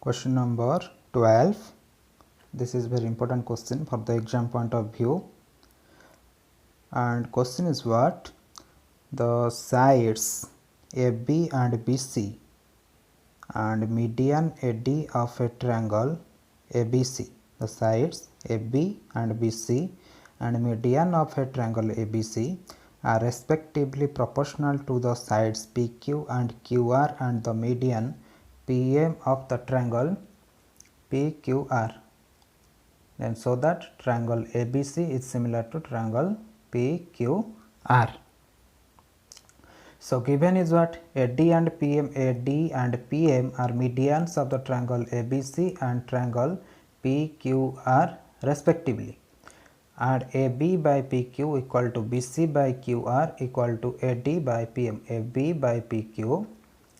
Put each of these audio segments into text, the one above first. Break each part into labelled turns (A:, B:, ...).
A: Question number 12. This is very important question for the exam point of view. And question is what? The sides AB and BC and median AD of a triangle ABC. The sides AB and BC and median of a triangle ABC are respectively proportional to the sides PQ and QR and the median PM of the triangle PQR. Then so that triangle ABC is similar to triangle PQR. So given is what? AD and PM are medians of the triangle ABC and triangle PQR respectively, and AB by PQ equal to BC by QR equal to AD by PM. AB by PQ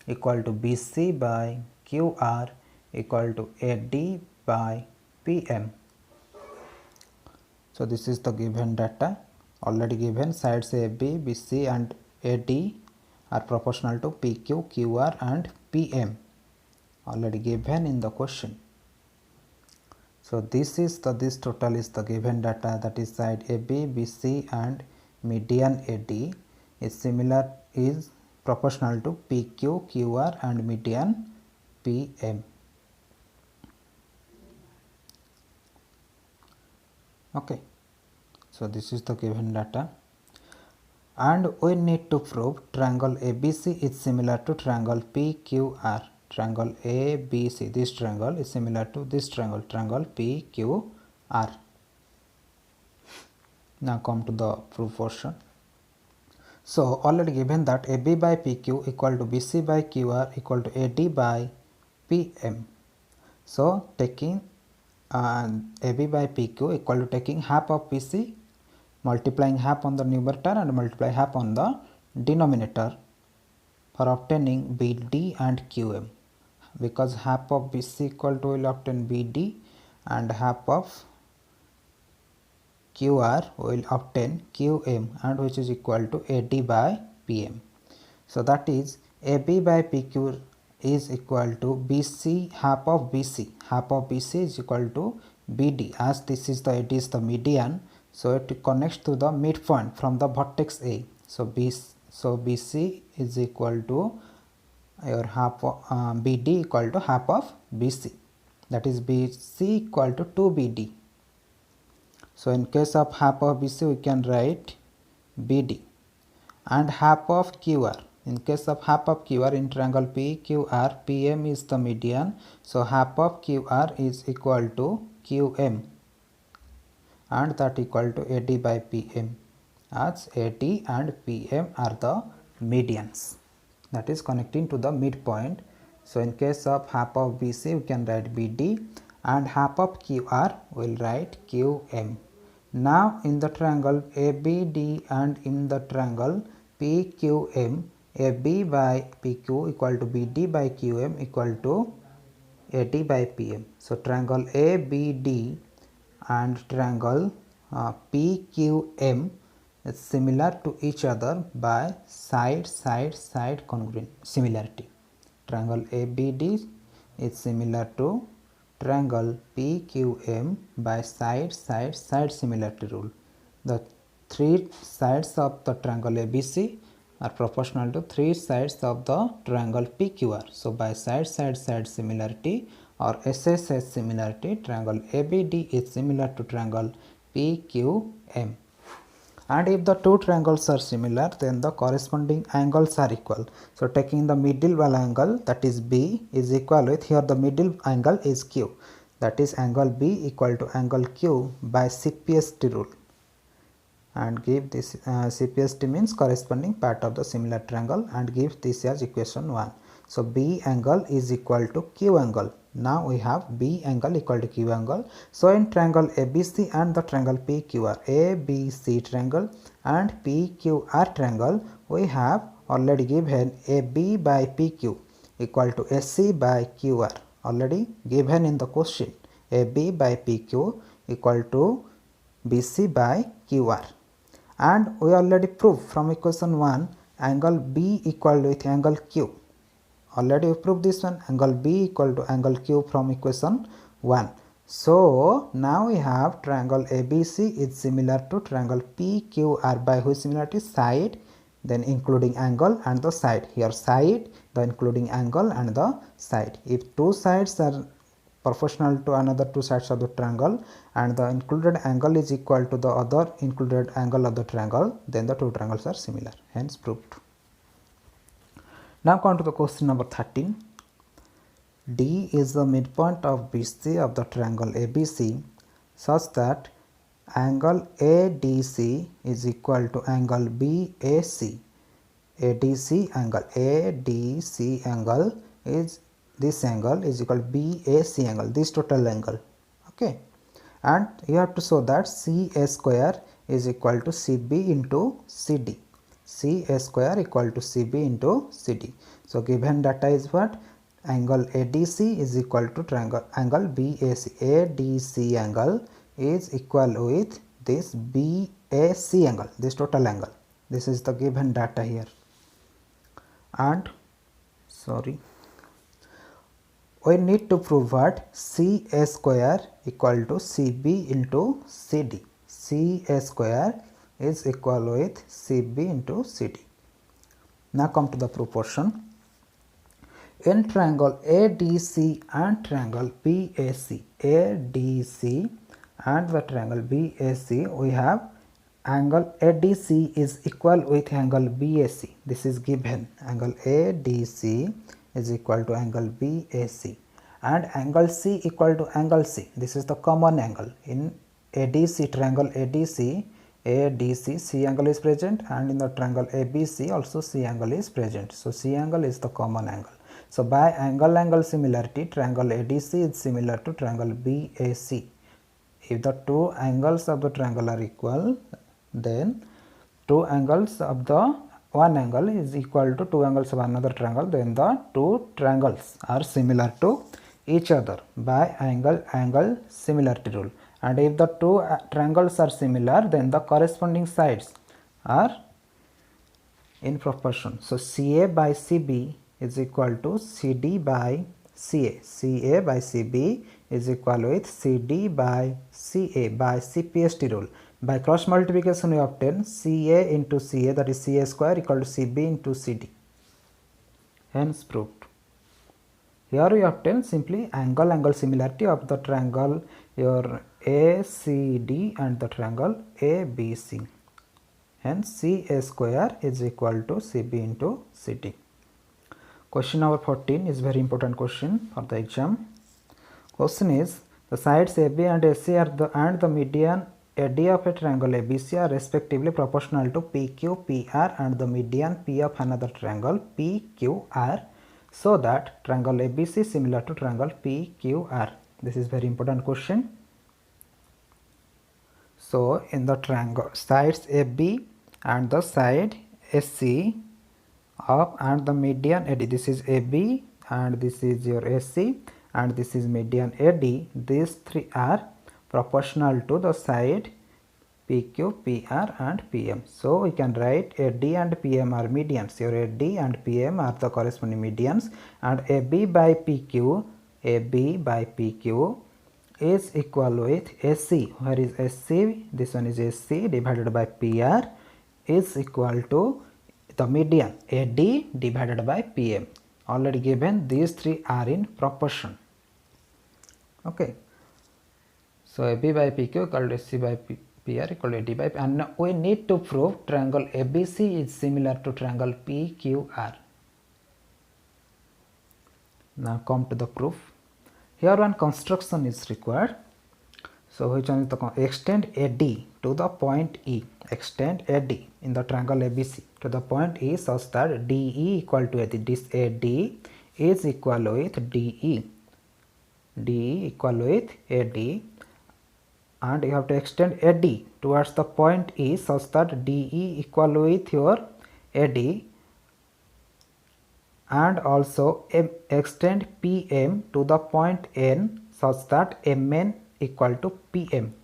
A: equal to BC by QR equal to AD by PM. So this is the given data already given. Sides AB, BC and AD are proportional to PQ, QR and PM already given in the question. So this total is the given data, that is side AB, BC and median AD is proportional to PQ, QR and median PM. Okay, so this is the given data, and we need to prove triangle ABC is similar to triangle PQR. Triangle ABC, this triangle is similar to this triangle, triangle PQR. Now come to the proof portion. So already given that AB by PQ equal to BC by QR equal to AD by PM. So taking AB by PQ equal to taking half of BC, multiplying half on the numerator and multiply half on the denominator for obtaining BD and QM, because half of BC equal to will obtain BD and half of QR will obtain QM, and which is equal to AD by PM. So that is AB by PQ is equal to BC half of BC. Half of BC is equal to BD, as this is the median, so it connects to the midpoint from the vertex A. So BC is equal to your half of BD equal to half of BC, that is BC equal to 2BD. So in case of half of BC we can write BD, and half of QR. In case of half of QR in triangle PQR, PM is the median, so half of QR is equal to QM, and that equal to AD by PM, as AD and PM are the medians, that is connecting to the midpoint. So in case of half of BC we can write BD, and half of QR will write QM. Now in the triangle ABD and in the triangle PQM, AB by PQ equal to BD by QM equal to AD by PM. So triangle ABD and triangle PQM is similar to each other by side congruent similarity. Triangle ABD is similar to triangle PQM by side similarity rule. The three sides of the triangle ABC are proportional to three sides of the triangle PQR. So by side similarity or SSS similarity, triangle ABD is similar to triangle PQM. And if the two triangles are similar, then the corresponding angles are equal. So taking the middle angle, that is B, is equal with, here the middle angle is Q, that is angle B equal to angle Q by CPST rule, and give this CPST means corresponding part of the similar triangle, and give this as equation 1. So B angle is equal to Q angle. Now we have B angle equal to Q angle. So in triangle ABC and the triangle PQR, ABC triangle and PQR triangle, we have already given AB by PQ equal to AC by QR, already given in the question. AB by PQ equal to BC by QR, and we already proved from equation 1 angle B equal with angle Q Already we proved this one. Angle B equal to angle Q from equation 1. So now we have triangle ABC is similar to triangle PQR by which similarity? Side, then including angle and the side. Here side, the including angle and the side. If two sides are proportional to another two sides of the triangle and the included angle is equal to the other included angle of the triangle, then the two triangles are similar, hence proved. Now come to the question number 13. D is the midpoint of BC of the triangle ABC such that angle ADC is equal to angle BAC. ADC angle is this angle is equal to BAC angle, this total angle. Okay, and you have to show that CA square is equal to CB into CD. CA square equal to CB into CD. So given data is what? Angle ADC is equal to triangle angle BAC. ADC angle is equal with this BAC angle, this total angle. This is the given data here. And we need to prove what? CA square equal to CB into CD. CA square is equal with CB into CD. Now come to the proportion. In triangle ADC and triangle BAC, ADC and the triangle BAC, we have angle ADC is equal with angle BAC. This is given. Angle ADC is equal to angle BAC and angle C equal to angle C. This is the common angle. In ADC, triangle ADC, C angle is present, and in the triangle ABC also C angle is present. So C angle is the common angle. So by angle similarity, triangle ADC is similar to triangle BAC. If the two angles of the triangle are equal, then two angles of the one angle is equal to two angles of another triangle, then the two triangles are similar to each other by angle similarity rule. And if the two triangles are similar, then the corresponding sides are in proportion. So CA by CB is equal to CD by CA. CA by CB is equal with CD by CA by CPST rule. By cross multiplication we obtain CA into CA, that is CA square equal to CB into CD. Hence proved. Here we obtain simply angle similarity of the triangle your ACD and the triangle ABC. Hence CA square is equal to CB into CD. Question number 14 is very important question for the exam. Question is, the sides AB and AC are the median AD of a triangle ABC are respectively proportional to PQ, PR and the median P of another triangle PQR, so that triangle ABC is similar to triangle PQR. This is very important question. So in the triangle sides AB and the side AC of and the median AD, this is AB and this is your AC and this is median AD, these three are proportional to the side PQ, PR and PM. So we can write AD and PM are medians. Your AD and PM are the corresponding medians, and AB by PQ is equal with AC. Where is AC? This one is AC divided by PR is equal to the median AD divided by PM. Already given, these three are in proportion. Okay. So AB by PQ equal to AC by PR equal to AD by P, and now we need to prove triangle ABC is similar to triangle PQR. Now come to the proof. Here one construction is required. So which one is the extend AD to the point E. Extend AD in the triangle ABC to the point E such that DE equal to AD. This AD is equal with DE. DE equal with AD, and you have to extend AD towards the point E such that DE equal with your AD, and also extend PM to the point N such that MN equal to PM,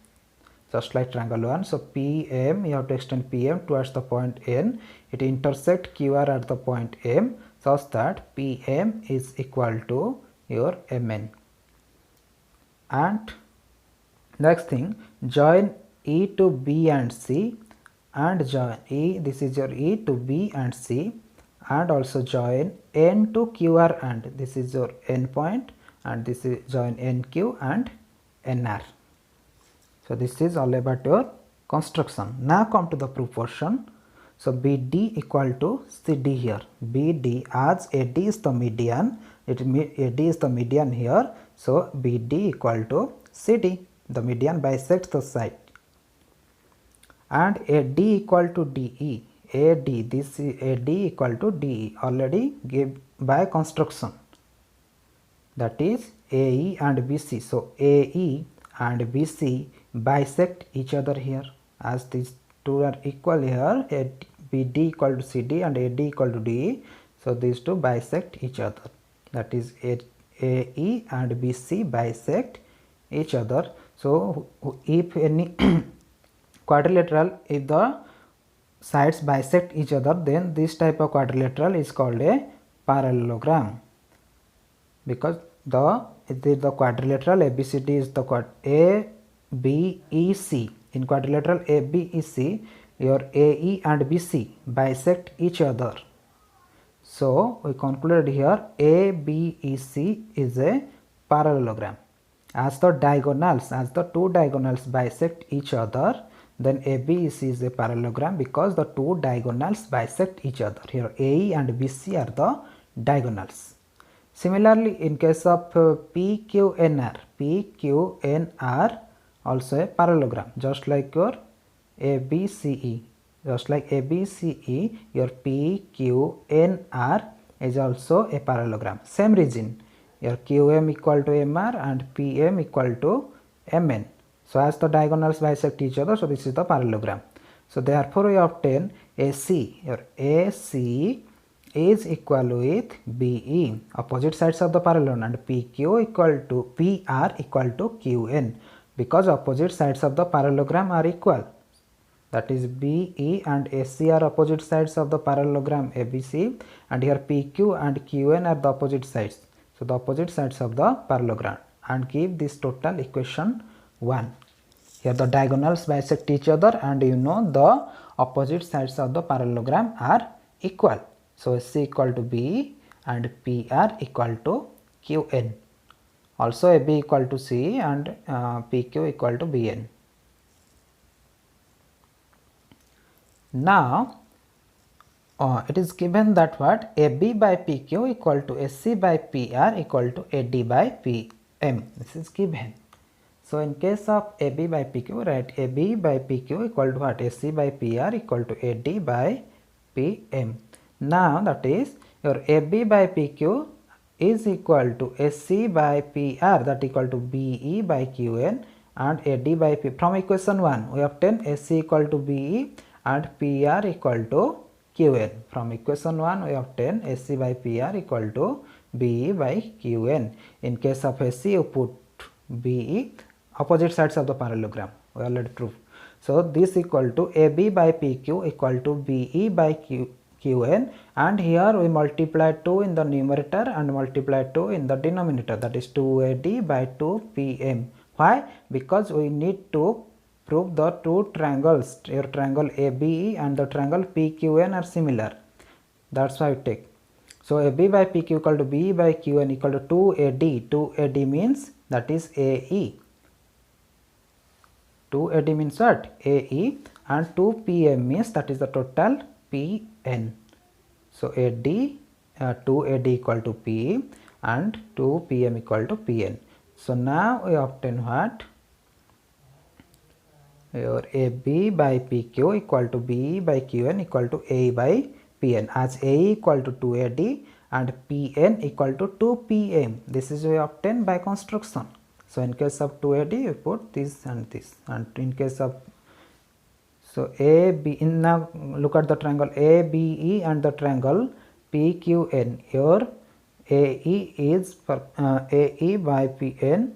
A: just like triangle 1. So PM, you have to extend PM towards the point N, it intersect QR at the point M, such that PM is equal to your Mn. And next thing, join E to B and C, and join E, this is your E to B and C, and also join N to QR, and this is your N point, and this is join NQ and NR. So this is all about your construction. Now come to the proof portion. So BD equal to CD here. BD, as AD is the median, AD is the median here. So BD equal to CD. The median bisects the side. And AD equal to DE. AD, this is AD equal to DE, already given by construction. That is AE and BC. So AE and BC bisect each other here, as these two are equal here. BD equal to CD and AD equal to DE. So these two bisect each other. That is AE and BC bisect each other. So if any quadrilateral, if the sides bisect each other, then this type of quadrilateral is called a parallelogram, because the quadrilateral ABCD is the ABEC. In quadrilateral ABEC, your AE and BC bisect each other. So we concluded here ABEC is a parallelogram. As the two diagonals bisect each other, then ABEC is a parallelogram, because the two diagonals bisect each other. Here AE and BC are the diagonals. Similarly, in case of PQNR also a parallelogram, just like your ABCE. Just like ABCE, your PQNR is also a parallelogram. Same reason, your QM equal to MR and PM equal to MN. So as the diagonals bisect each other, so this is the parallelogram. So therefore we obtain AC. Your AC is equal with BE, opposite sides of the parallelogram, and PQ equal to PR equal to QN, because opposite sides of the parallelogram are equal. That is BE and AC are opposite sides of the parallelogram ABC, and here PQ and QN are the opposite sides. So the opposite sides of the parallelogram, and give this total equation 1. Here the diagonals bisect each other, and you know the opposite sides of the parallelogram are equal. So AC equal to BE and PR equal to QN. Also AB equal to CE and PQ equal to BN. Now it is given that what AB by PQ equal to SC by PR equal to AD by PM. This is given. So in case of AB by PQ, write AB by PQ equal to what? SC by PR equal to AD by PM. Now that is your AB by PQ is equal to SC by PR, that equal to BE by QN, and AD by P. From equation 1 we obtain SC equal to BE and PR equal to QN. From equation 1 we obtain SC by PR equal to BE by QN. In case of SC you put BE, opposite sides of the parallelogram, we already proved. So this equal to AB by PQ equal to BE by QN, and here we multiply 2 in the numerator and multiply 2 in the denominator, that is 2AD by 2PM. Why? Because we need to prove the two triangles, your triangle ABE and the triangle PQN are similar. That's why we take. So AB by PQ equal to BE by QN equal to 2AD. 2AD means that is AE. 2AD means what? AE, and 2PM means that is the total PN. So AD 2AD equal to PE and 2PM equal to PN. So now we obtain what? Your AB by PQ equal to BE by QN equal to AE by PN, as AE equal to 2AD and PN equal to 2PM. This is we obtain by construction. So in case of 2AD you put this and this, and in case of so AB, now look at the triangle ABE and the triangle PQN. Your AE is AE by PN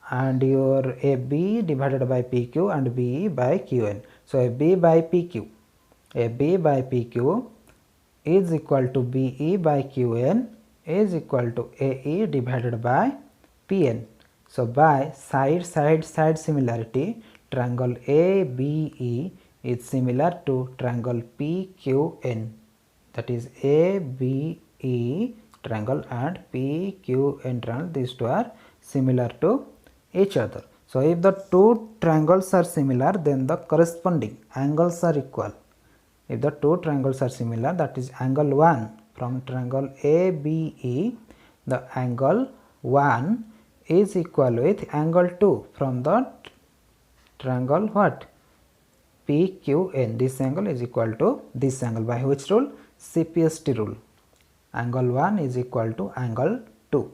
A: and your AB divided by PQ and BE by QN. So AB by PQ is equal to BE by QN is equal to AE divided by PN. So by side similarity, triangle ABE is similar to triangle PQN, that is ABE triangle and PQN triangle, these two are similar to each other. So if the two triangles are similar, then the corresponding angles are equal. If the two triangles are similar, that is angle 1 from triangle ABE, the angle 1 is equal with angle 2 from the triangle what? PQN. This angle is equal to this angle. By which rule? CPST rule. Angle 1 is equal to angle 2.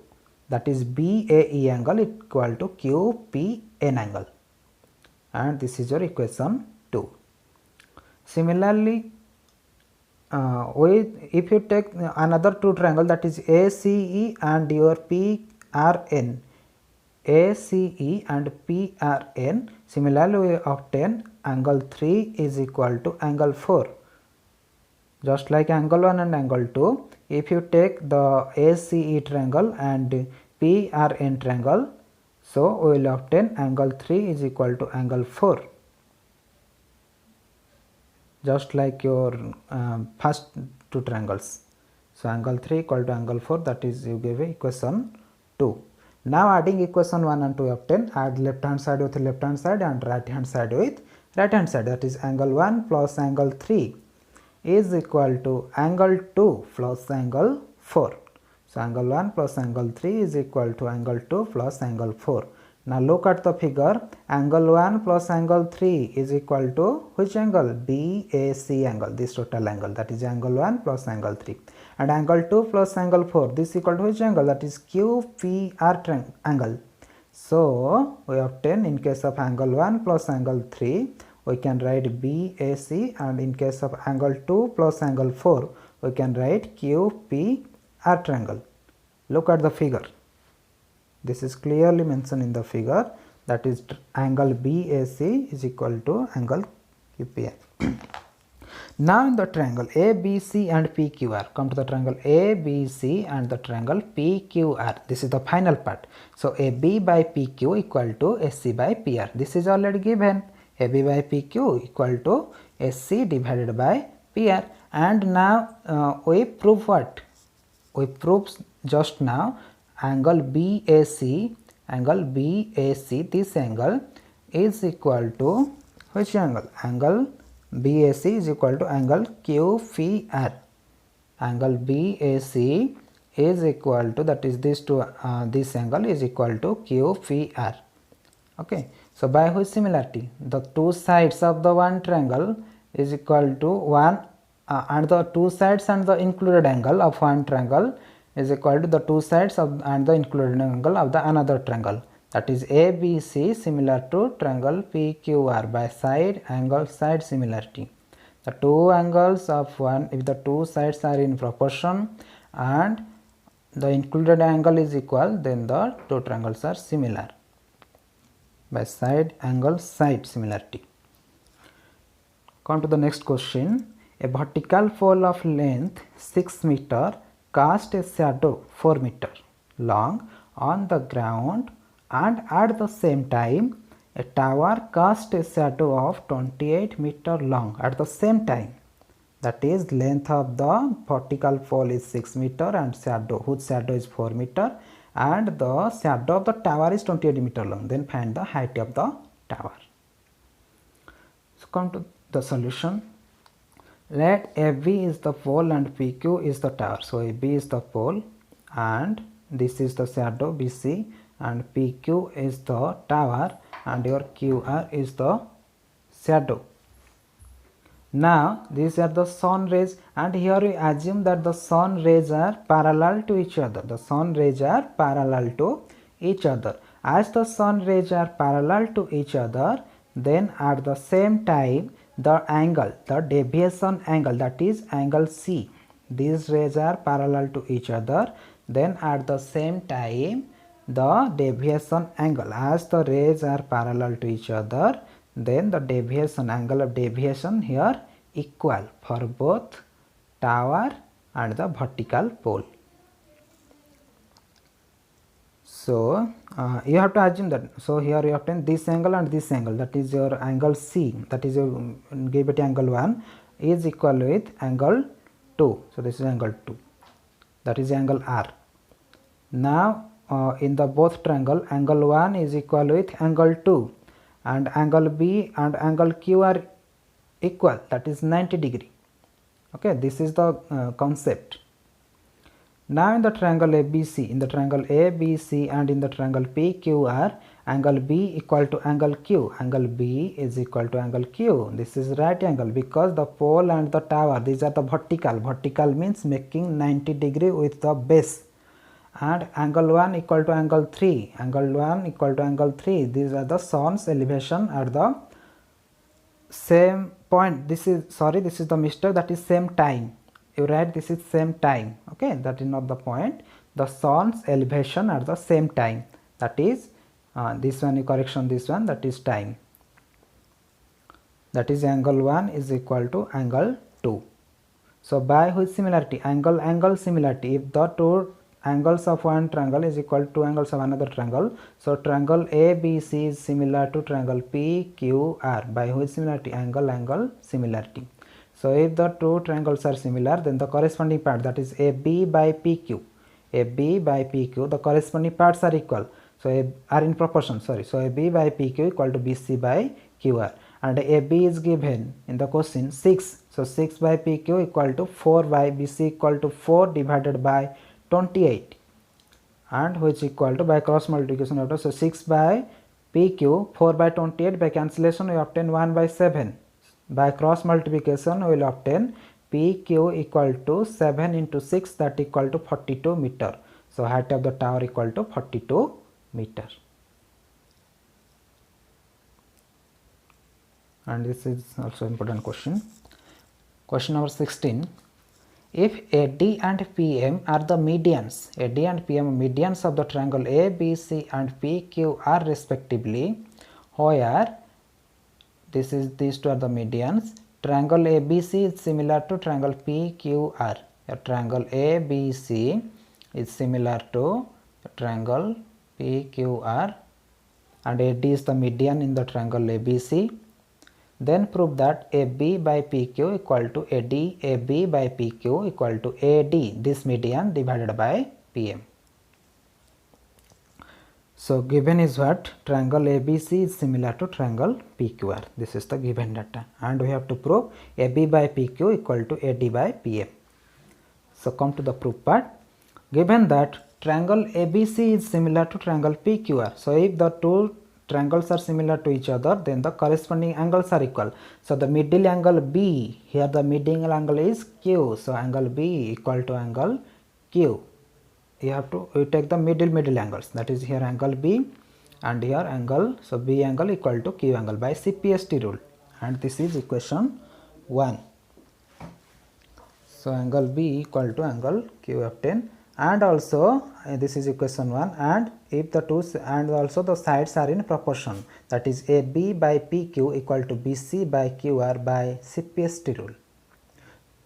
A: That is BAE angle equal to QPN angle. And this is your equation 2. Similarly, if you take another two triangle, that is ACE and your PRN, ACE and PRN, similarly we obtain angle 3 is equal to angle 4. Just like angle 1 and angle 2, if you take the ACE triangle and PRN triangle, so we will obtain angle 3 is equal to angle 4. Just like your first two triangles. So angle 3 equal to angle 4, that is you give equation 2. Now adding equation 1 and 2 obtain, add left hand side with left hand side and right hand side with right hand side, that is angle 1 plus angle 3 is equal to angle 2 plus angle 4. So angle 1 plus angle 3 is equal to angle 2 plus angle 4. Now look at the figure, angle 1 plus angle 3 is equal to which angle? BAC angle, this total angle, that is angle 1 plus angle 3. And angle 2 plus angle 4, this equal to which angle? That is QPR angle. So we obtain, in case of angle 1 plus angle 3, we can write BAC, and in case of angle 2 plus angle 4, we can write QPR triangle. Look at the figure. This is clearly mentioned in the figure, that is angle BAC is equal to angle QPR. Now in the triangle ABC and PQR, come to the triangle ABC and the triangle PQR. This is the final part. So AB by PQ equal to SC by PR. This is already given. AB by PQ equal to SC divided by PR. And now we prove what? We proved just now angle BAC, this angle is equal to which angle? Angle BAC is equal to angle QPR. Angle BAC is equal to, that is this to this angle is equal to QPR. Okay. So by which similarity? The two sides of the one triangle is equal to 1 and the two sides and the included angle of one triangle is equal to the two sides of and the included angle of the another triangle, that is ABC similar to triangle PQR by side angle side similarity. The two angles of one, if the two sides are in proportion and the included angle is equal, then the two triangles are similar by side angle side similarity. Come to the next question. A vertical pole of length 6 meter cast a shadow 4 meter long on the ground, and at the same time a tower cast a shadow of 28 meter long at the same time. That is, length of the vertical pole is 6 meter and shadow, whose shadow is 4 meter, and the shadow of the tower is 28 meter long. Then find the height of the tower. So come to the solution. Let AB is the pole and PQ is the tower. So AB is the pole and this is the shadow BC, and PQ is the tower and your QR is the shadow. Now these are the sun rays, and here we assume that the sun rays are parallel to each other. The sun rays are parallel to each other. As the sun rays are parallel to each other, then at the same time the angle, the deviation angle, that is angle C, these rays are parallel to each other, then at the same time the deviation angle, as the rays are parallel to each other, then the deviation angle of deviation here equal for both tower and the vertical pole. So you have to assume that, so here you obtain this angle and this angle, that is your angle C, that is your give it angle 1 is equal with angle 2. So this is angle 2, that is angle R. Now in the both triangle, angle 1 is equal with angle 2 and angle B and angle Q are equal, that is 90 degree. Okay, this is the concept. Now in the triangle ABC, in the triangle ABC and in the triangle PQR, angle B equal to angle Q, angle B is equal to angle Q. This is right angle because the pole and the tower, these are the vertical. Vertical means making 90 degree with the base. And angle 1 equal to angle 3, angle 1 equal to angle 3, these are the sun's elevation at the same point. This is, sorry, this is the mistake, that is same time. You write this is same time. Okay, that is not the point. The sun's elevation at the same time, that is this one, correction, this one, that is time. That is angle 1 is equal to angle 2. So by which similarity? Angle similarity. If the two angles of one triangle is equal to angles of another triangle, so triangle ABC is similar to triangle PQR. By which similarity? Angle similarity. So if the two triangles are similar, then the corresponding part, that is AB by PQ, the corresponding parts are equal. So are in proportion, sorry. So AB by PQ equal to BC by QR, and AB is given in the question 6. So 6 by PQ equal to 4 by BC equal to 4 divided by 28, and which equal to, by cross multiplication after, so 6 by PQ, 4 by 28, by cancellation we obtain 1 by 7. By cross multiplication we will obtain PQ equal to 7 into 6, that equal to 42 meter. So height of the tower equal to 42 meter. And this is also important question. Question number 16. If AD and PM are the medians, AD and PM medians of the triangle ABC and PQR respectively, where these two are the medians, triangle ABC is similar to triangle PQR. A triangle ABC is similar to triangle PQR and AD is the median in the triangle ABC. Then prove that AB by PQ equal to AD, AB by PQ equal to AD, this median, divided by PM. So given is what? Triangle ABC is similar to triangle PQR. This is the given data, and we have to prove AB by PQ equal to AD by PM. So come to the proof part. Given that triangle ABC is similar to triangle PQR, so if the two triangles are similar to each other, then the corresponding angles are equal. So the middle angle B, here the middle angle is Q, so angle B equal to angle Q. You have to take the middle angles, that is here angle B and here angle, so B angle equal to Q angle by CPST rule, and this is equation 1. So angle B equal to angle Q obtain, and also this is equation 1, and if the two, and also the sides are in proportion, that is AB by PQ equal to BC by QR by CPST rule.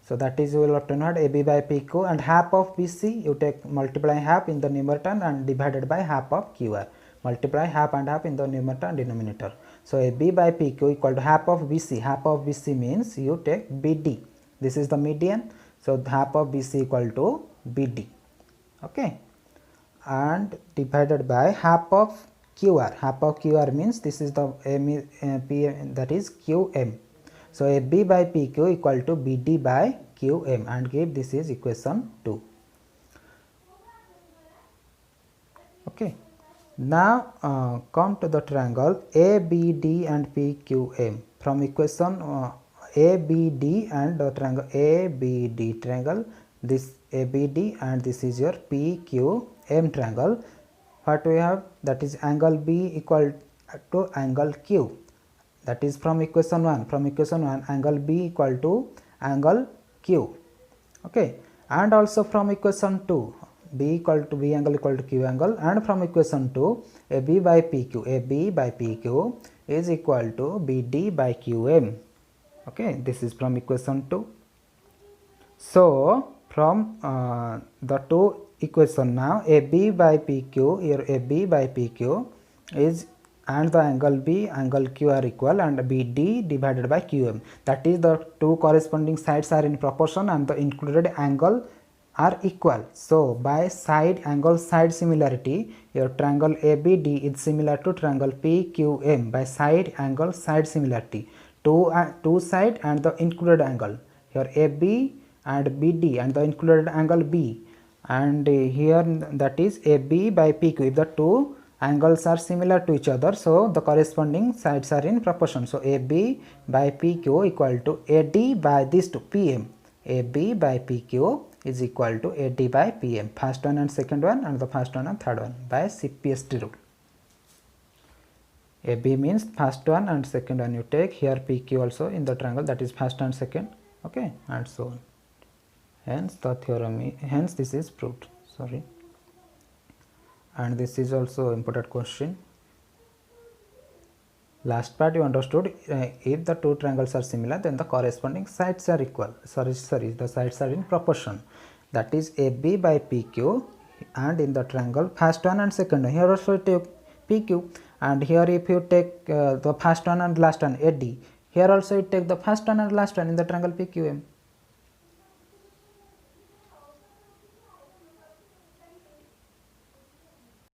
A: So that is, you will obtain what? AB by PQ, and half of BC you take, multiply half in the numerator and divided by half of QR. Multiply half and half in the numerator and denominator. So AB by PQ equal to half of BC. Half of BC means you take BD. This is the median. So half of BC equal to BD. Okay. And divided by half of QR. Half of QR means this is the P, that is QM. So AB by PQ equal to BD by QM, and give this is equation 2. Okay. Now come to the triangle ABD and PQM. From equation ABD and the triangle ABD triangle, this ABD and this is your PQM triangle. What we have, that is angle B equal to angle Q. That is from equation 1. From equation 1, angle B equal to angle Q. Okay. And also from equation 2, B equal to B angle equal to Q angle, and from equation 2, AB by PQ is equal to BD by QM. Okay. This is from equation 2. So from the two equation now, AB by PQ, here AB by PQ is, and the angle B, angle Q are equal, and BD divided by QM, that is the two corresponding sides are in proportion and the included angle are equal. So by side angle side similarity, your triangle ABD is similar to triangle PQM by side angle side similarity, two side and the included angle, here AB and BD and the included angle B, and here that is AB by PQ. If the two angles are similar to each other, so the corresponding sides are in proportion. So AB by PQ equal to AD by these two PM. AB by PQ is equal to AD by PM, first one and second one, and the first one and third one by CPST rule. AB means first one and second one you take, here PQ also in the triangle, that is first and second, okay, and so on. Hence the theorem, hence this is proved. Sorry. And this is also important question. Last part you understood, if the two triangles are similar, then the corresponding sides are equal. Sorry, the sides are in proportion. That is AB by PQ, and in the triangle first one and second one, here also take PQ, and here if you take the first one and last one AD, here also you take the first one and last one in the triangle PQM.